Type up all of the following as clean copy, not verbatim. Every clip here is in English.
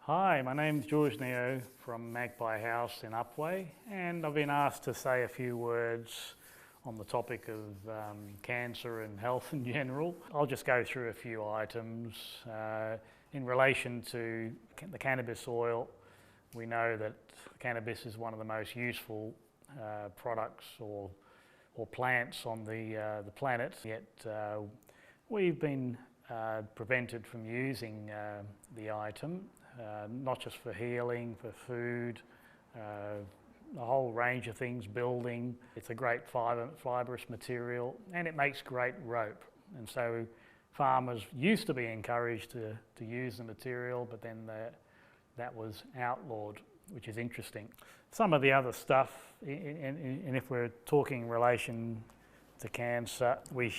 Hi, my name's George Neo from Magpie House in Upwey, and I've been asked to say a few words on the topic of cancer and health in general. I'll just go through a few items. In relation to the cannabis oil, we know that cannabis is one of the most useful products or plants on the planet, yet we've been prevented from using the item, not just for healing, for food, a whole range of things, building. It's a great fibrous material and it makes great rope. And so farmers used to be encouraged to use the material, but then that was outlawed, which is interesting. Some of the other stuff, and if we're talking in relation to cancer, we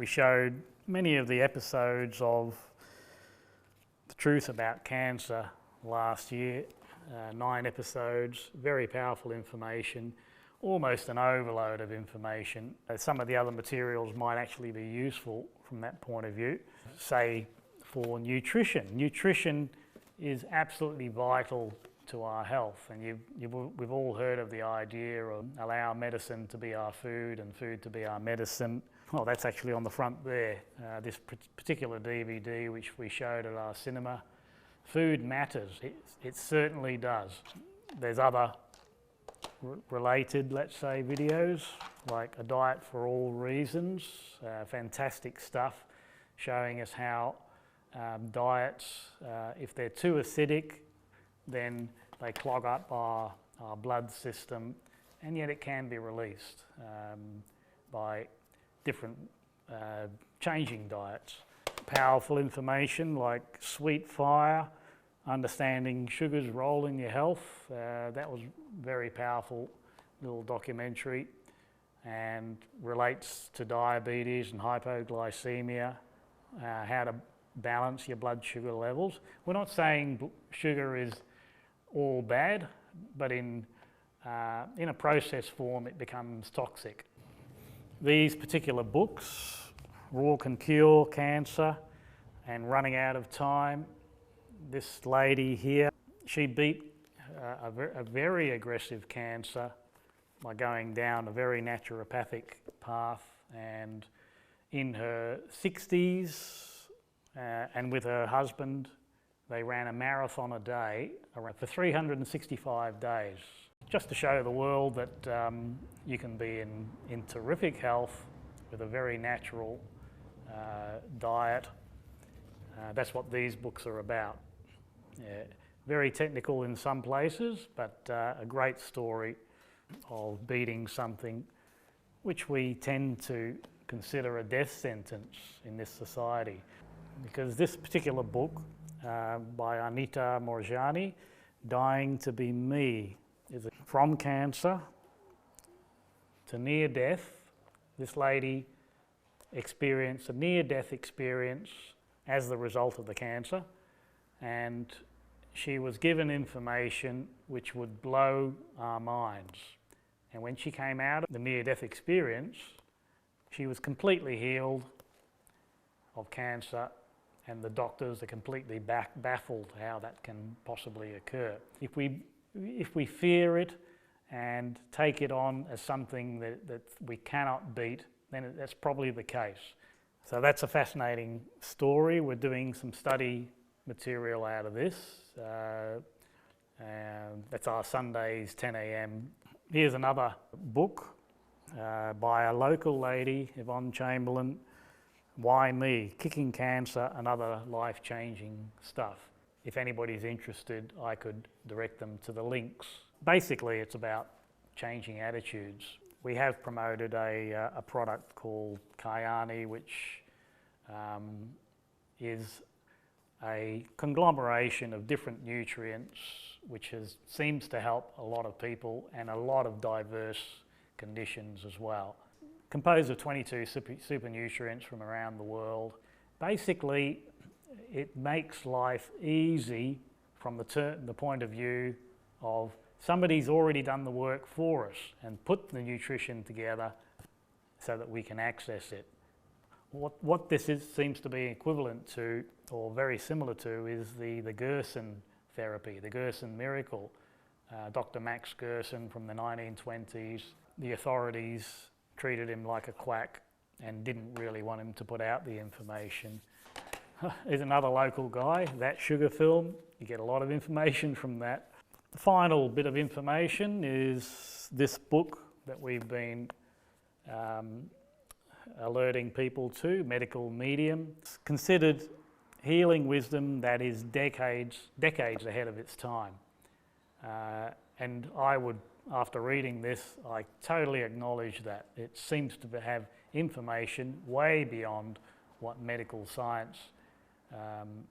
showed many of the episodes of The Truth About Cancer last year, 9 episodes, very powerful information, almost an overload of information. Some of the other materials might actually be useful from that point of view. Say for nutrition. Nutrition is absolutely vital to our health, and we've all heard of the idea of allow medicine to be our food and food to be our medicine. Well, that's actually on the front there, this particular DVD which we showed at our cinema. Food matters, it certainly does. There's other related, let's say, videos like A Diet for All Reasons, fantastic stuff showing us how diets, if they're too acidic, then they clog up our blood system, and yet it can be released by different changing diets. Powerful information like Sweet Fire, understanding sugar's role in your health. That was very powerful little documentary and relates to diabetes and hypoglycemia, how to balance your blood sugar levels. We're not saying sugar is all bad, but in a processed form it becomes toxic. These particular books, Raw Can Cure Cancer and Running Out of Time, this lady here, she beat a very aggressive cancer by going down a very naturopathic path, and in her 60s and with her husband, they ran a marathon a day for 365 days, just to show the world that you can be in terrific health with a very natural diet. That's what these books are about. Very technical in some places, but a great story of beating something which we tend to consider a death sentence in this society. Because this particular book by Anita Morjani, Dying to Be Me, is from cancer to near death. This lady experienced a near-death experience as the result of the cancer, and she was given information which would blow our minds. And when she came out of the near-death experience, she was completely healed of cancer, and the doctors are completely baffled how that can possibly occur. If we fear it and take it on as something that we cannot beat, then that's probably the case. So that's a fascinating story. We're doing some study material out of this. That's our Sundays, 10 a.m. Here's another book by a local lady, Yvonne Chamberlain, Why Me? Kicking Cancer and Other Life-Changing Stuff. If anybody's interested, I could direct them to the links. Basically, it's about changing attitudes. We have promoted a product called Kyani, which is a conglomeration of different nutrients, which seems to help a lot of people and a lot of diverse conditions as well. Composed of 22 super nutrients from around the world. Basically, it makes life easy from the point of view of somebody's already done the work for us and put the nutrition together so that we can access it. What this seems to be equivalent to, or very similar to, is the Gerson therapy, the Gerson miracle. Dr. Max Gerson from the 1920s, the authorities treated him like a quack and didn't really want him to put out the information. Here's another local guy, That Sugar Film. You get a lot of information from that. The final bit of information is this book that we've been alerting people to, Medical Medium. It's considered healing wisdom that is decades ahead of its time. And I would, after reading this, I totally acknowledge that. It seems to have information way beyond what medical science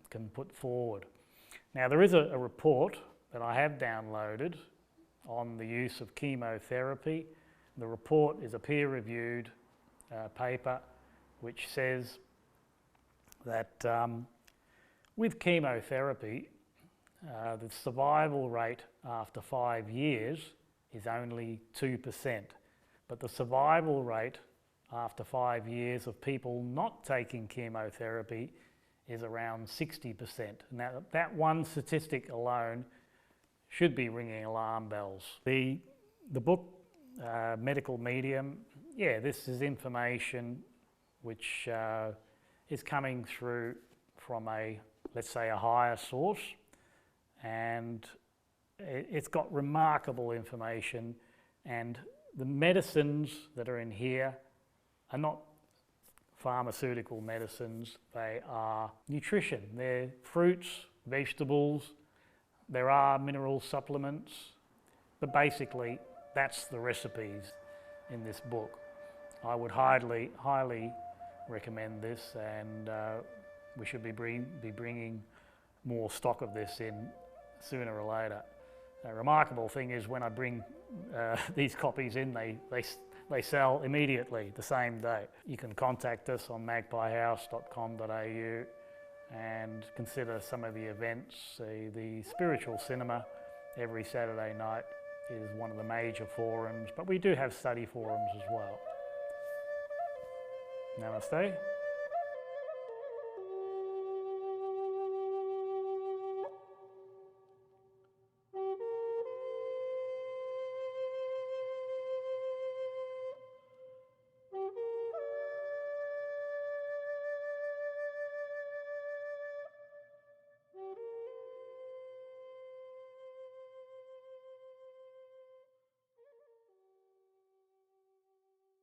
can put forward. Now, there is a report that I have downloaded on the use of chemotherapy. The report is a peer-reviewed paper which says that with chemotherapy, the survival rate after 5 years is only 2%, but the survival rate after 5 years of people not taking chemotherapy is around 60%. Now, that one statistic alone should be ringing alarm bells. The book, Medical Medium, yeah, this is information which is coming through from let's say a higher source, and it's got remarkable information, and the medicines that are in here are not pharmaceutical medicines, they are nutrition. They're fruits, vegetables, there are mineral supplements, but basically that's the recipes in this book. I would highly recommend this, and we should be bringing more stock of this in sooner or later. The remarkable thing is when I bring these copies in, they sell immediately the same day. You can contact us on magpiehouse.com.au and consider some of the events. The spiritual cinema every Saturday night is one of the major forums, but we do have study forums as well. Namaste.